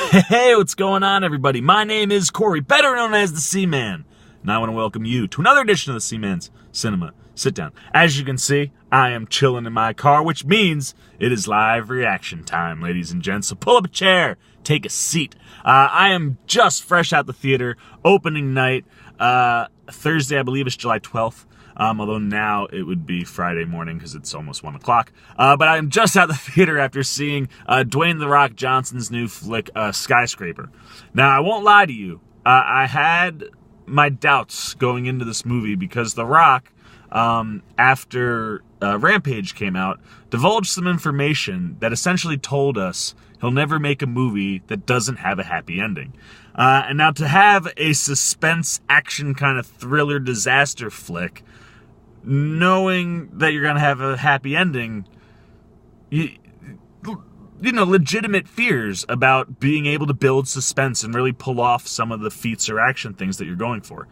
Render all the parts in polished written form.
Hey, what's going on, everybody? My name is Corey, better known as the Seaman, and I want to welcome you to another edition of the Seaman's Cinema Sit-Down. As you can see, I am chilling in my car, which means it is live reaction time, ladies and gents. So pull up a chair, take a seat. I am just fresh out the theater, opening night, Thursday, I believe it's July 12th. Although now it would be Friday morning because it's almost 1 o'clock. But I'm just out the theater after seeing Dwayne "The Rock" Johnson's new flick, Skyscraper. Now, I won't lie to you. I had my doubts going into this movie because The Rock, after Rampage came out, divulged some information that essentially told us he'll never make a movie that doesn't have a happy ending. And now to have a suspense action kind of thriller disaster flick, knowing that you're going to have a happy ending, you know, legitimate fears about being able to build suspense and really pull off some of the feats or action things that you're going for.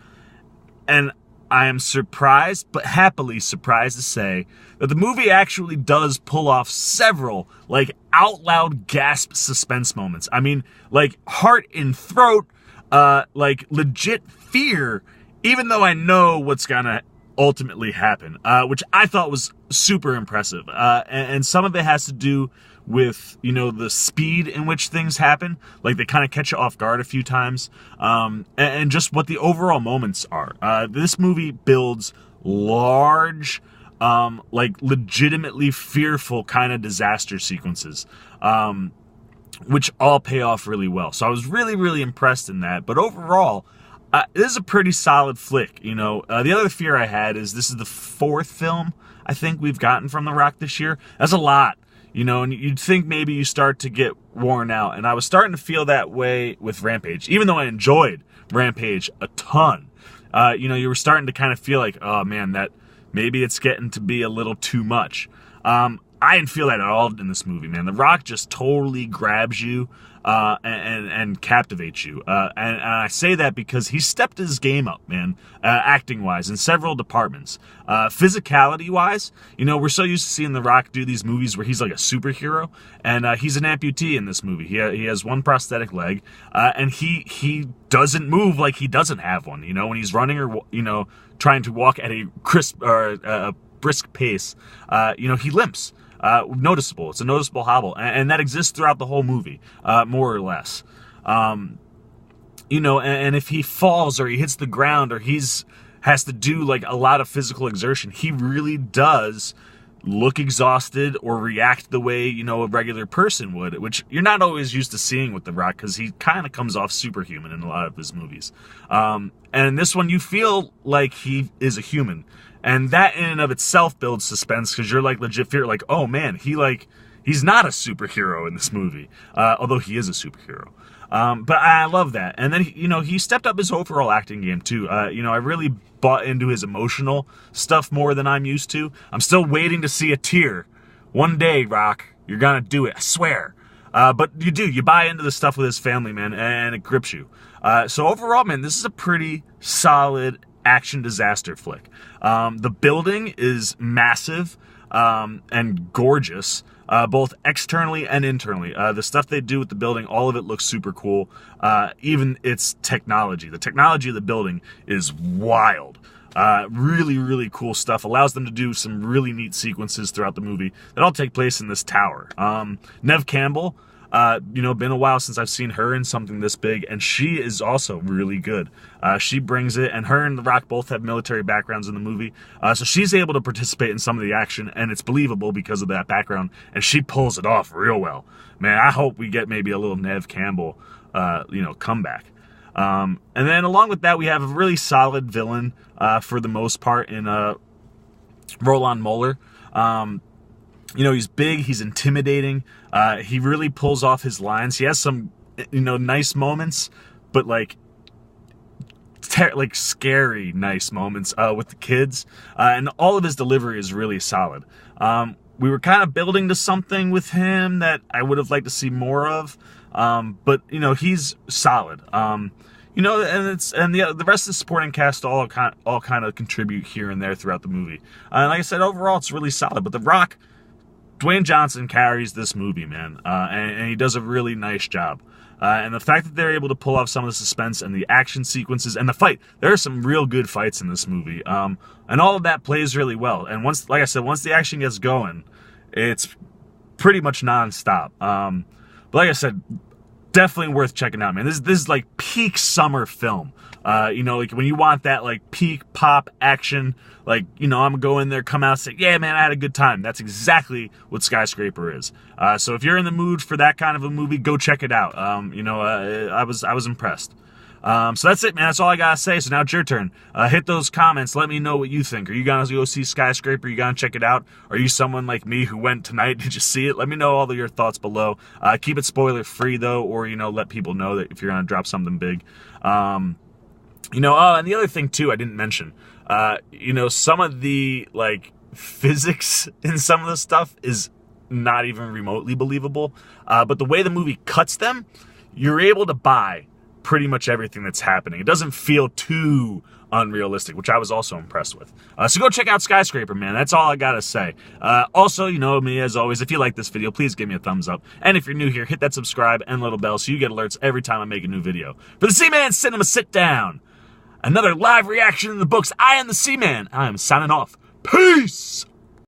And I am surprised, but happily surprised to say that the movie actually does pull off several, like, out loud gasp suspense moments. I mean, like, heart in throat, like, legit fear, even though I know what's gonna ultimately happen, which I thought was super impressive. And some of it has to do with, you know, the speed in which things happen. Like, they kind of catch you off guard a few times. And just what the overall moments are. This movie builds large, like, legitimately fearful kind of disaster sequences, which all pay off really well. So I was really, really impressed in that. But overall, this is a pretty solid flick, you know. The other fear I had is this is the fourth film I think we've gotten from The Rock this year. That's a lot, you know, and you'd think maybe you start to get worn out. And I was starting to feel that way with Rampage, even though I enjoyed Rampage a ton. You know, you were starting to kind of feel like, oh man, that maybe it's getting to be a little too much. I didn't feel that at all in this movie, man. The Rock just totally grabs you and captivates you. And I say that because he stepped his game up, man, acting-wise, in several departments. Physicality-wise, you know, we're so used to seeing The Rock do these movies where he's like a superhero, and he's an amputee in this movie. He has one prosthetic leg, and he doesn't move like he doesn't have one, you know, when he's running or, you know, trying to walk at a crisp or a brisk pace, you know, he limps. Noticeable. It's a noticeable hobble, and that exists throughout the whole movie, more or less. You know, and if he falls or he hits the ground or has to do like a lot of physical exertion, he really does look exhausted or react the way, you know, a regular person would, which you're not always used to seeing with The Rock because he kind of comes off superhuman in a lot of his movies. And in this one, you feel like he is a human. And that in and of itself builds suspense because you're like legit fear, like, oh man, he's not a superhero in this movie, although he is a superhero. But I love that. And then, you know, he stepped up his overall acting game too. You know, I really bought into his emotional stuff more than I'm used to. I'm still waiting to see a tear. One day, Rock, you're gonna do it, I swear. But you buy into the stuff with his family, man, and it grips you. So overall, man, this is a pretty solid action disaster flick. The building is massive and gorgeous, both externally and internally. The stuff they do with the building, all of it looks super cool. Even its technology. The technology of the building is wild. Really, really cool stuff. Allows them to do some really neat sequences throughout the movie that all take place in this tower. Neve Campbell, you know, been a while since I've seen her in something this big, and she is also really good. She brings it, and her and The Rock both have military backgrounds in the movie, so she's able to participate in some of the action, and it's believable because of that background, and she pulls it off real well. Man, I hope we get maybe a little Neve Campbell, you know, comeback. And then along with that, we have a really solid villain, for the most part, in Roland Moeller. You know, he's big, he's intimidating, he really pulls off his lines. He has some, you know, nice moments, but like scary nice moments with the kids, and all of his delivery is really solid. We were kind of building to something with him that I would have liked to see more of, but you know, he's solid. You know, and the rest of the supporting cast all kind of contribute here and there throughout the movie. And like I said, overall it's really solid. But The Rock Dwayne Johnson carries this movie, man, and he does a really nice job. And the fact that they're able to pull off some of the suspense and the action sequences and the fight, there are some real good fights in this movie. And all of that plays really well. And once, like I said, once the action gets going, it's pretty much nonstop. But like I said, definitely worth checking out, man. This is like peak summer film. You know, like when you want that like peak pop action, like, you know, I'm gonna go in there, come out, say, yeah, man, I had a good time. That's exactly what Skyscraper is. So if you're in the mood for that kind of a movie, go check it out. You know, I was impressed. So that's it, man. That's all I gotta say. So now it's your turn. Hit those comments. Let me know what you think. Are you gonna go see Skyscraper? Are you gonna check it out? Are you someone like me who went tonight? Did you see it? Let me know all of your thoughts below. Keep it spoiler free though, or, you know, let people know that if you're gonna drop something big. You know, and the other thing too, I didn't mention, you know, some of the like physics in some of the stuff is not even remotely believable. But the way the movie cuts them, you're able to buy pretty much everything that's happening. It doesn't feel too unrealistic, which I was also impressed with. So go check out Skyscraper, man. That's all I gotta say. Also, you know me, as always, if you like this video, please give me a thumbs up. And if you're new here, hit that subscribe and little bell so you get alerts every time I make a new video. For the Seaman Cinema Sit Down, another live reaction in the books, I am the Seaman. I am signing off. Peace!